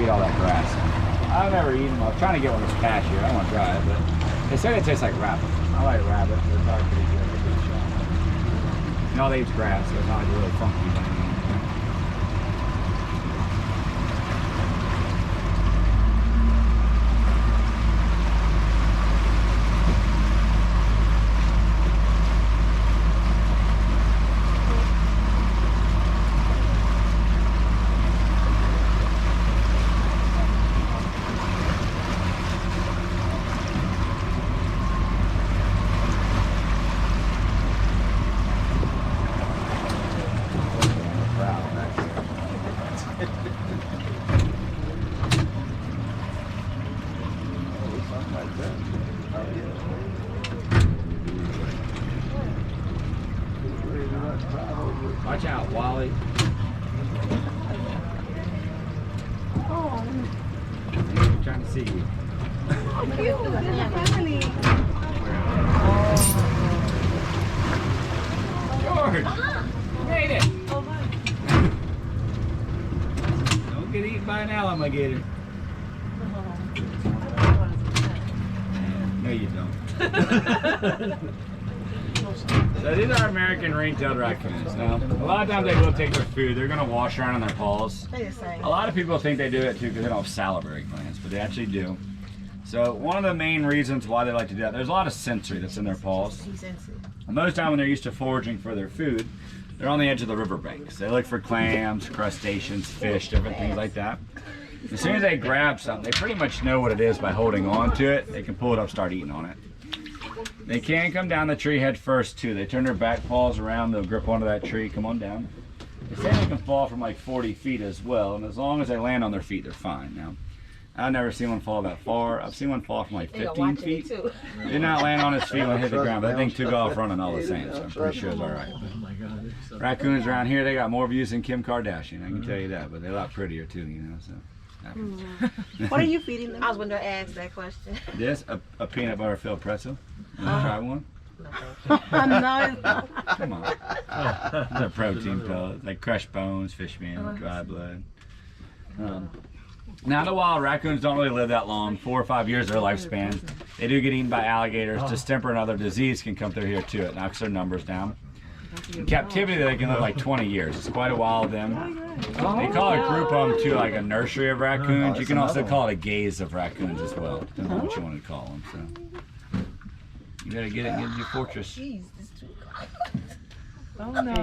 eat all that grass. I've never eaten them. I was trying to get one this past year. I don't want to try it, but they said it tastes like rabbit. I like rabbit. They're probably pretty good. They're good shot. And all they eat is grass, so it's not like really funky by any means. Watch out, Wally. Oh, I'm trying to see you. George! You made it! Don't get eaten by an alligator. No, you don't. So these are American ring-tailed raccoons. Now, a lot of times they will take their food. They're going to wash around on their paws. A lot of people think they do it too because they don't have salivary glands, but they actually do. So one of the main reasons why they like to do that, there's a lot of sensory that's in their paws. Most of the time when they're used to foraging for their food, they're on the edge of the riverbanks. They look for clams, crustaceans, fish, different things like that. As soon as they grab something, they pretty much know what it is by holding on to it. They can pull it up, start eating on it. They can come down the tree head first too. They turn their back paws around, they'll grip onto that tree, come on down. They say they can fall from like 40 feet as well, and as long as they land on their feet, they're fine. Now, I've never seen one fall that far. I've seen one fall from like 15 feet. Did not land on his feet when it hit the ground, but that thing took off running all the same, so I'm pretty sure it's all right. Raccoons around here, they got more views than Kim Kardashian, I can tell you that, but they're a lot prettier too, you know, so. What are you feeding them? I was wondering to ask that question. This, a peanut butter filled pretzel. You want to try one? No. Come on. They're protein pellets, like crushed bones, fish meal, dry blood. Now, the wild raccoons don't really live that long, 4 or 5 years of their lifespan. They do get eaten by alligators. Distemper and other disease can come through here too. It knocks their numbers down. In captivity, they can live like 20 years. It's quite a while of them. They call it group home too, like a nursery of raccoons. You can also call it a gaze of raccoons as well, depending on what you want to call them. So you better get it and get your fortress. Oh no.